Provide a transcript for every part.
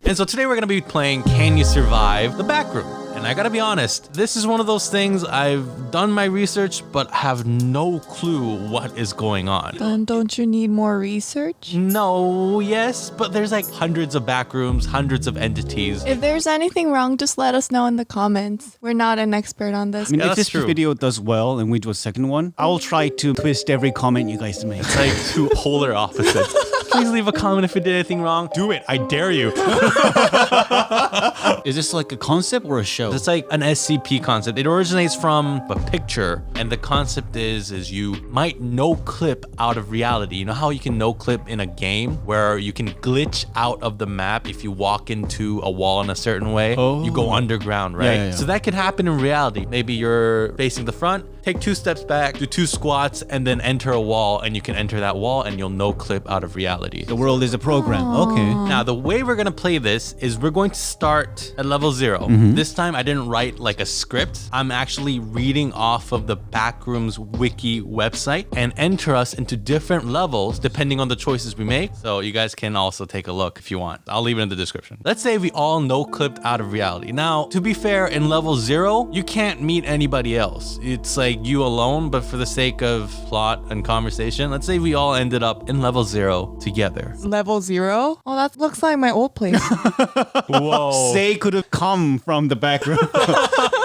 And so today we're going to be playing Can You Survive the Backroom? And I gotta be honest, this is one of those things I've done my research, but have no clue what is going on. Then don't you need more research? No, yes, but there's like hundreds of backrooms, hundreds of entities. If there's anything wrong, just let us know in the comments. We're not an expert on this. I mean, Yeah, if that's this true. video does well and we do a second one, I will try to twist every comment you guys make. It's like two polar opposites. Please leave a comment if you did anything wrong. Do it, I dare you. Is this like a concept or a show? It's like an SCP concept. It originates from a picture, and the concept is you might no clip out of reality. You know how you can no clip in a game where you can glitch out of the map if you walk into a wall in a certain way? Oh. You go underground, right? Yeah. So that could happen in reality. Maybe you're facing the front, take 2 steps back, do 2 squats, and then enter a wall, and you can enter that wall and you'll no clip out of reality. The world is a program. Okay. Now, the way we're gonna play this is we're going to start at level 0. This time, I didn't write like a script. I'm actually reading off of the Backrooms wiki website and enter us into different levels depending on the choices we make. So you guys can also take a look if you want. I'll leave it in the description. Let's say we all no clipped out of reality. Now, to be fair, in level 0, you can't meet anybody else. It's like you alone, but for the sake of plot and conversation, let's say we all ended up in level 0 together. Level 0? Oh, that looks like my old place. Whoa. Say could have come from the back room.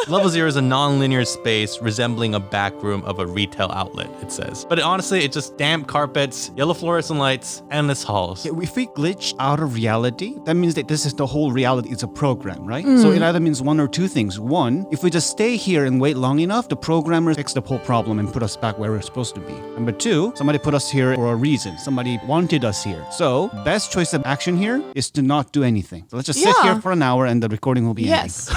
Level 0 is a non-linear space resembling a back room of a retail outlet, it says. But honestly, it's just damp carpets, yellow fluorescent lights, endless halls. If we glitch out of reality, that means that this is the whole reality. It's a program, right? So it either means one or two things. One, if we just stay here and wait long enough, the programmer fix the whole problem and put us back where we're supposed to be. Number two, somebody put us here for a reason. Somebody wanted us here. So best choice of action here is to not do anything. So let's just sit Yeah. here for an hour and the recording will be ending. Yes.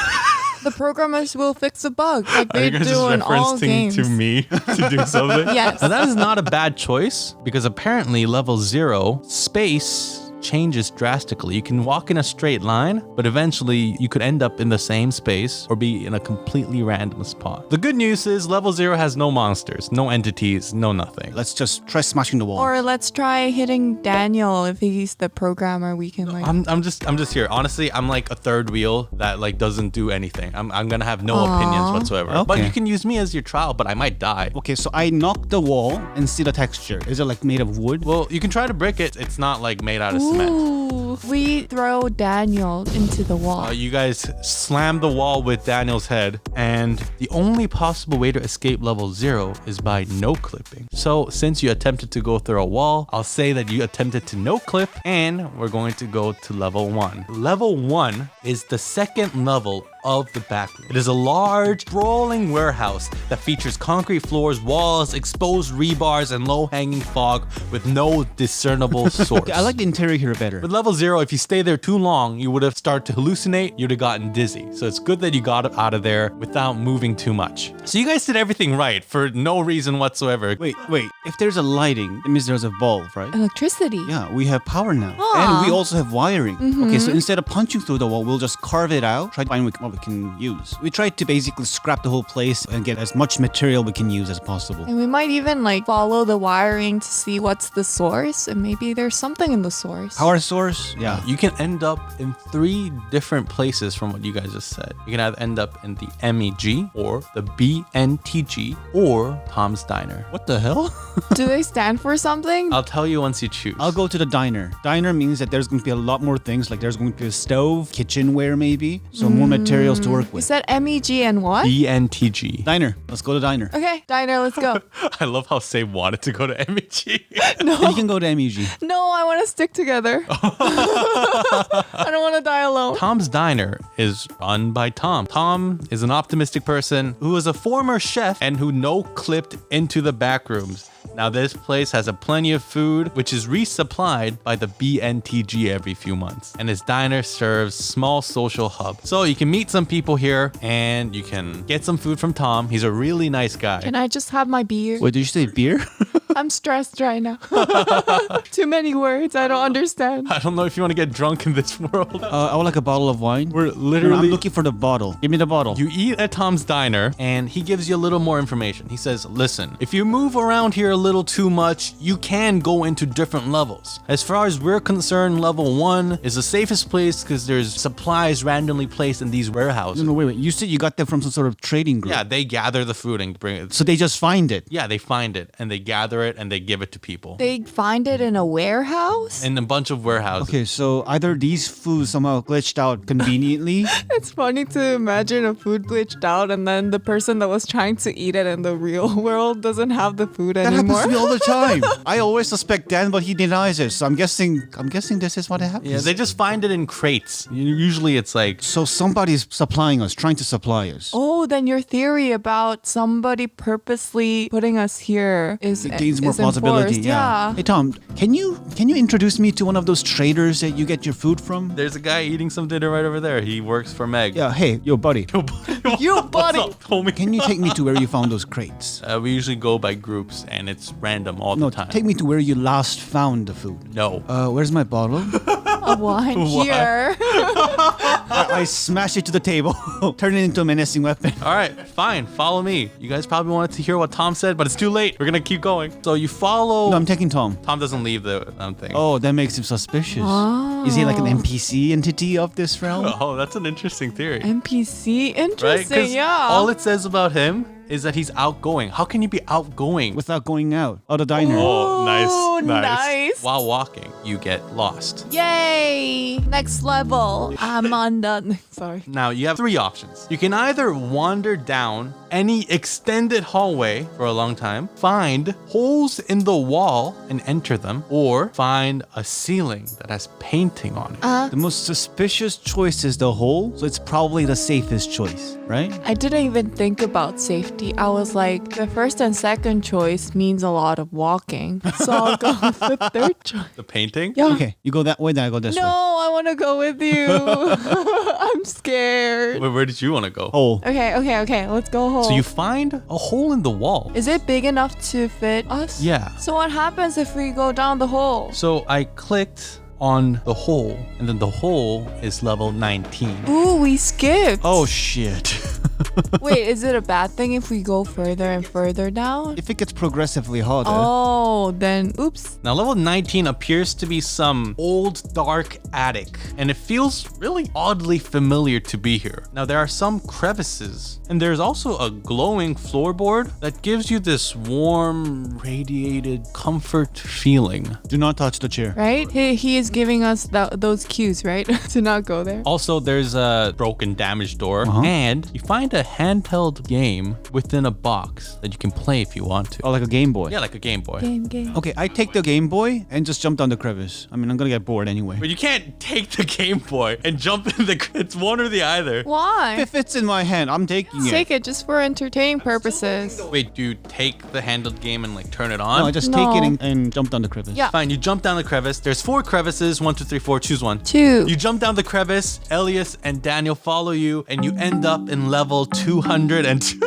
The programmers will fix a bug like Are you they guys do just in all referencing games. to me to do something? Yes. Now, that is not a bad choice because apparently level 0 space changes drastically. You can walk in a straight line, but eventually you could end up in the same space or be in a completely random spot. The good news is level 0 has no monsters, no entities, no nothing. Let's just try smashing the wall. Or let's try hitting Daniel if he's the programmer. We can like. I'm just here. Honestly, I'm like a third wheel that like doesn't do anything. I'm gonna have no opinions whatsoever. But Okay. you can use me as your trial, but I might die. Okay, so I knocked the wall and see the texture. Is it like made of wood? Well, you can try to brick it. It's not like made out of cement. Ooh, we throw Daniel into the wall. You guys slam the wall with Daniel's head, and the only possible way to escape level 0 is by no clipping. So since you attempted to go through a wall, I'll say that you attempted to no clip, and we're going to go to level 1. Level 1 is the second level of the backroom. It is a large, sprawling warehouse that features concrete floors, walls, exposed rebars, and low-hanging fog with no discernible source. I like the interior here better. With level 0, if you stay there too long, you would have started to hallucinate, you'd have gotten dizzy. So it's good that you got out of there without moving too much. So you guys did everything right for no reason whatsoever. Wait. If there's a lighting, that means there's a bulb, right? Electricity. Yeah, we have power now. Aw. And we also have wiring. Okay, so instead of punching through the wall, we'll just carve it out, try to find what we can use. We tried to basically scrap the whole place and get as much material we can use as possible. And we might even like follow the wiring to see what's the source, and maybe there's something in the source. Power source? Yeah. You can end up in 3 different places from what you guys just said. You can either end up in the MEG, or the BNTG, or Tom's Diner. What the hell? Do they stand for something? I'll tell you once you choose. I'll go to the diner. Diner means that there's going to be a lot more things, like there's going to be a stove, kitchenware maybe, so more materials to work You with. said MEG and what? BNTG. Diner. Let's go to diner. Okay, diner, let's go. I love how Say wanted to go to MEG. Then you can go to MEG. No, I want to stick together. I don't want to die alone. Tom's Diner is run by Tom. Tom is an optimistic person who is a former chef and who no-clipped into the backrooms. Now, this place has a plenty of food, which is resupplied by the BNTG every few months. And his diner serves small social hub. So you can meet some people here and you can get some food from Tom. He's a really nice guy. Can I just have my beer? Wait, did you say beer? I'm stressed right now. Too many words. I don't understand. I don't know if you want to get drunk in this world. I would like a bottle of wine. We're No, literally... I'm looking for the bottle. Give me the bottle. You eat at Tom's Diner, and he gives you a little more information. He says, listen, if you move around here a little too much, you can go into different levels. As far as we're concerned, level 1 is the safest place because there's supplies randomly placed in these warehouses. No, wait. You said you got them from some sort of trading group. Yeah, they gather the food and bring it. So they just find it. Yeah, they find it, and they gather it, and they give it to people. They find it in a warehouse? In a bunch of warehouses. Okay, so either these foods somehow glitched out conveniently. It's funny to imagine a food glitched out and then the person that was trying to eat it in the real world doesn't have the food That anymore. happens to me all the time. I always suspect Dan, but he denies it. So I'm guessing this is what happens. Yeah, they just find it in crates. Usually it's like... So somebody's supplying us, trying to supply us. Oh, then your theory about somebody purposely putting us here is It gains more is plausibility. enforced. Yeah. Hey Tom, can you introduce me to one of those traders that you get your food from? There's a guy eating some dinner right over there. He works for Meg. Yeah. Hey, yo, buddy. You buddy. What's up, homie? Can you take me to where you found those crates? We usually go by groups, and it's random all No, the time. take me to where you last found the food. No. Where's my bottle? A wine here. I smash it to the table, turn it into a menacing weapon. All right, fine. Follow me. You guys probably wanted to hear what Tom said, but it's too late. We're gonna keep going. So you follow. No, I'm taking Tom. Tom doesn't leave the thing. Oh, that makes him suspicious. Is he like an NPC entity of this realm? Oh, that's an interesting theory. NPC? Right? Interesting, 'Cause yeah. all it says about him is that he's outgoing. How can you be outgoing? Without going out of the diner. Oh, Oh, nice. nice. While walking, you get lost. Yay! Next level. I'm on the... Sorry. Now, you have 3 options. You can either wander down any extended hallway for a long time, find holes in the wall and enter them, or find a ceiling that has painting on it. The most suspicious choice is the hole, so it's probably the safest choice, right? I didn't even think about safety. I was like, the first and second choice means a lot of walking. So I'll go with the third choice. The painting? Yeah. Okay, you go that way, then I go this No, way. I want to go with you. I'm scared. Where did you want to go? Hole. Okay. Let's go home. So you find a hole in the wall. Is it big enough to fit us? Yeah. So what happens if we go down the hole? So I clicked on the hole, and then the hole is level 19. Ooh, we skipped. Oh shit. Wait, is it a bad thing if we go further and further down? If it gets progressively harder. Oh, then oops. Now, level 19 appears to be some old dark attic, and it feels really oddly familiar to be here. Now, there are some crevices, and there's also a glowing floorboard that gives you this warm, radiated comfort feeling. Do not touch the chair. Right? He is giving us those cues, right? To not go there. Also, there's a broken, damaged door, and you find a handheld game within a box that you can play if you want to. Oh, like a Game Boy. Yeah, like a Game Boy. Game. Okay, I take the Game Boy and just jump down the crevice. I mean, I'm gonna get bored anyway. But you can't take the Game Boy and jump in the... It's one or the other. Why? If it's in my hand, I'm taking it. Take it just for entertaining purposes. Wait, do you take the handled game and like turn it on? No, I just No. take it and jump down the crevice. Yeah. Fine, you jump down the crevice. There's 4 crevices. 1, 2, 3, 4. Choose one. 2. You jump down the crevice. Elias and Daniel follow you, and you end up in level 202.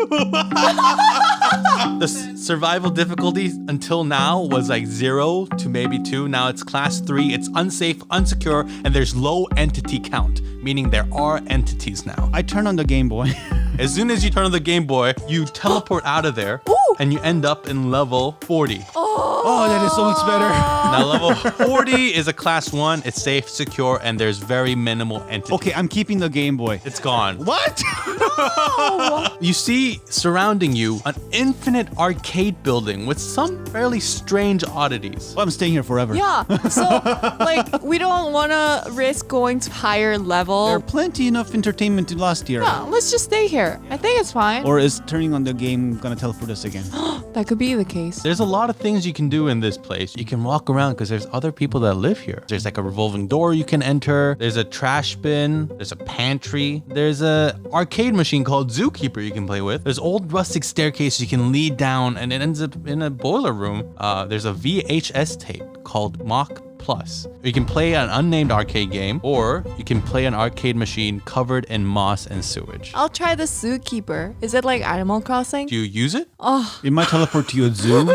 The survival difficulty until now was like 0 to maybe 2. Now it's class 3. It's unsafe, unsecure, and there's low entity count, meaning there are entities now. I turn on the Game Boy. As soon as you turn on the Game Boy, you teleport out of there, and you end up in level 40. Oh, that is so much better. Now, level 40 is a class 1. It's safe, secure, and there's very minimal entity. Okay, I'm keeping the Game Boy. It's gone. What? You see surrounding you an infinite arcade building with some fairly strange oddities. Well, I'm staying here forever. Yeah. So, like, we don't want to risk going to higher level. There are plenty enough entertainment to last here. Yeah, let's just stay here. I think it's fine. Or is turning on the game gonna teleport us again? That could be the case. There's a lot of things you can do in this place. You can walk around because there's other people that live here. There's like a revolving door you can enter. There's a trash bin. There's a pantry. There's a arcade machine called Zookeeper you can play with. There's old rustic staircase you can lead down, and it ends up in a boiler room. There's a VHS tape called Mock Plus. You can play an unnamed arcade game, or you can play an arcade machine covered in moss and sewage. I'll try the Zookeeper. Is it like Animal Crossing? Do you use it? It might teleport to a zoo.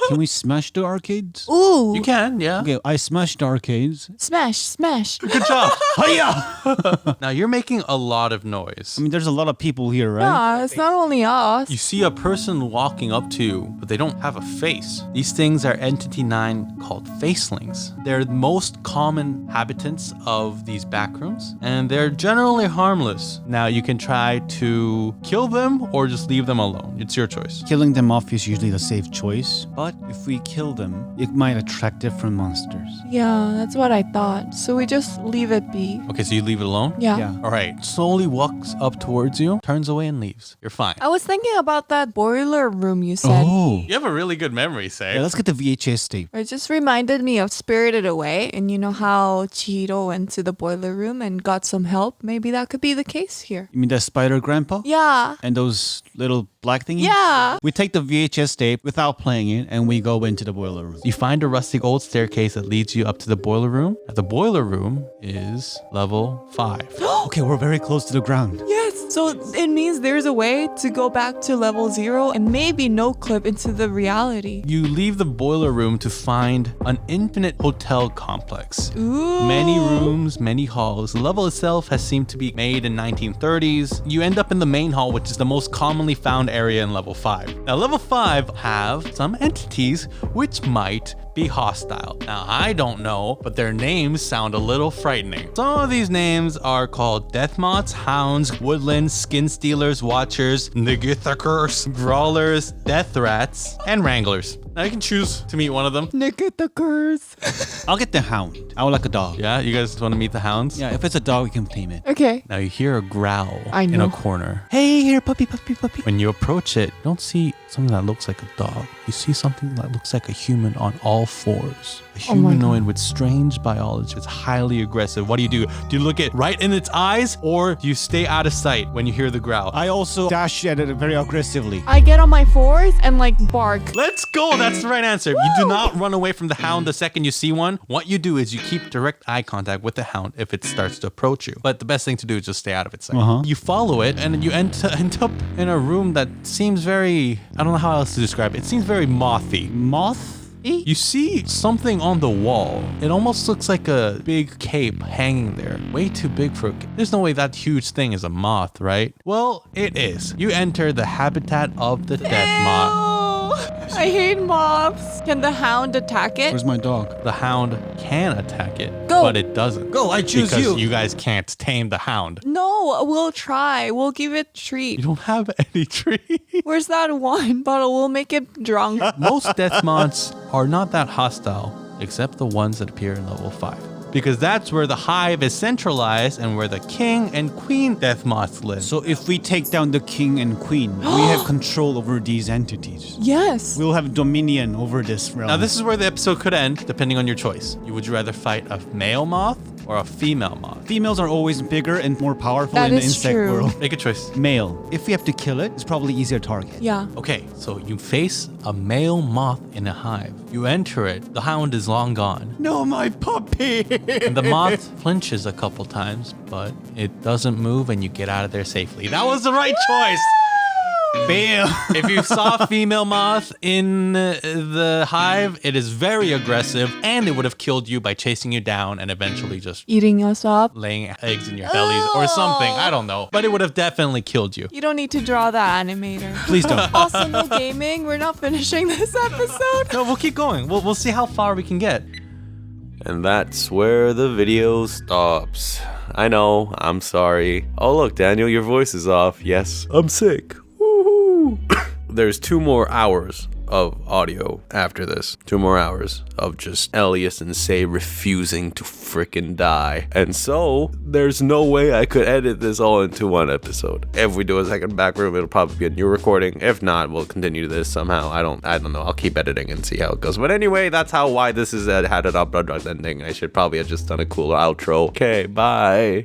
Can we smash the arcades? Ooh. You can, yeah. Okay, I smashed the arcades. Smash, smash. Good job. Hiya! Now you're making a lot of noise. I mean, there's a lot of people here, right? Yeah, it's not only us. You see a person walking up to you, but they don't have a face. These things are Entity 9 called facelings. They're the most common habitants of these backrooms, and they're generally harmless. Now you can try to kill them or just leave them alone. It's your choice. Killing them off is usually the safe choice. But if we kill them, it might attract different monsters. Yeah, that's what I thought. So we just leave it be. Okay, so you leave it alone? Yeah. Yeah. All right. Slowly walks up towards you, turns away and leaves. You're fine. I was thinking about that boiler room you said. Oh. You have a really good memory, Say. Yeah, let's get the VHS tape. It just reminded me of Spirited Away, and you know how Chihiro went to the boiler room and got some help? Maybe that could be the case here. You mean the spider grandpa? Yeah. And those little black thingies? Yeah. We take the VHS tape without playing it and we go into the boiler room. You find a rustic old staircase that leads you up to the boiler room. The boiler room is level 5. Okay, we're very close to the ground. Yes. So it means there's a way to go back to level 0 and maybe no clip into the reality. You leave the boiler room to find an infinite hotel complex. Ooh. Many rooms, many halls. The level itself has seemed to be made in 1930s. You end up in the main hall, which is the most commonly found area in level 5. Now, level 5 have some entities which might be hostile. Now, I don't know, but their names sound a little frightening. Some of these names are called Death Moths, Hounds, Woodlands, Skin Stealers, Watchers, Nigithakers, Brawlers, Death Rats, and Wranglers. Now you can choose to meet one of them. Nickettakers. I'll get the hound. I would like a dog. Yeah, you guys want to meet the hounds? Yeah, if it's a dog, we can tame it. Okay. Now you hear a growl I in know. a corner. Hey, here, puppy, puppy, puppy. When you approach it, you don't see something that looks like a dog. You see something that looks like a human on all fours. A Oh my humanoid God. with strange biology. It's highly aggressive. What do? Do you look it right in its eyes, or do you stay out of sight when you hear the growl? I also dash at it very aggressively. I get on my fours and like bark. Let's go. That's the right answer. You do not run away from the hound the second you see one. What you do is you keep direct eye contact with the hound if it starts to approach you. But the best thing to do is just stay out of its sight. You follow it, and you end up in a room that seems very, I don't know how else to describe it. It seems very mothy. Moth? You see something on the wall. It almost looks like a big cape hanging there. Way too big for a cape. There's no way that huge thing is a moth, right? Well, it is. You enter the habitat of the death moth. I hate moths. Can the hound attack it? Where's my dog? The hound can attack it, Go. but it doesn't. Go, I choose because you. you guys can't tame the hound. No, we'll try. We'll give it a You treat. don't have any tree. Where's that wine bottle? We'll make it drunk. Most death moths are not that hostile, except the ones that appear in level 5. Because that's where the hive is centralized and where the king and queen death moths live. So if we take down the king and queen, we have control over these entities. Yes. We'll have dominion over this realm. Now, this is where the episode could end, depending on your choice. Would you rather fight a male moth or a female moth? Females are always bigger and more powerful That in the is insect true. world. Make a choice. Male. If we have to kill it, it's probably easier to target. Yeah. Okay, so you face a male moth in a hive. You enter it. The hound is long gone. No, my puppy! And the moth flinches a couple times, but it doesn't move and you get out of there safely. That was the right choice. Bam! If you saw a female moth in the hive, it is very aggressive and it would have killed you by chasing you down and eventually just Eating us up. laying eggs in your bellies or something. I don't know. But it would have definitely killed you. You don't need to draw the animator. Please don't. Also, no gaming. We're not finishing this episode. No, we'll keep going. We'll see how far we can get. And that's where the video stops. I know, I'm sorry. Oh look, Daniel, your voice is off. Yes, I'm sick. Woohoo! There's 2 more hours of audio after this. 2 more hours of just Elias and Say refusing to frickin' die. And so, there's no way I could edit this all into one episode. If we do a second back room, it'll probably be a new recording. If not, we'll continue this somehow. I don't know. I'll keep editing and see how it goes. But anyway, that's why this is had an up ending. I should probably have just done a cooler outro. Okay, bye.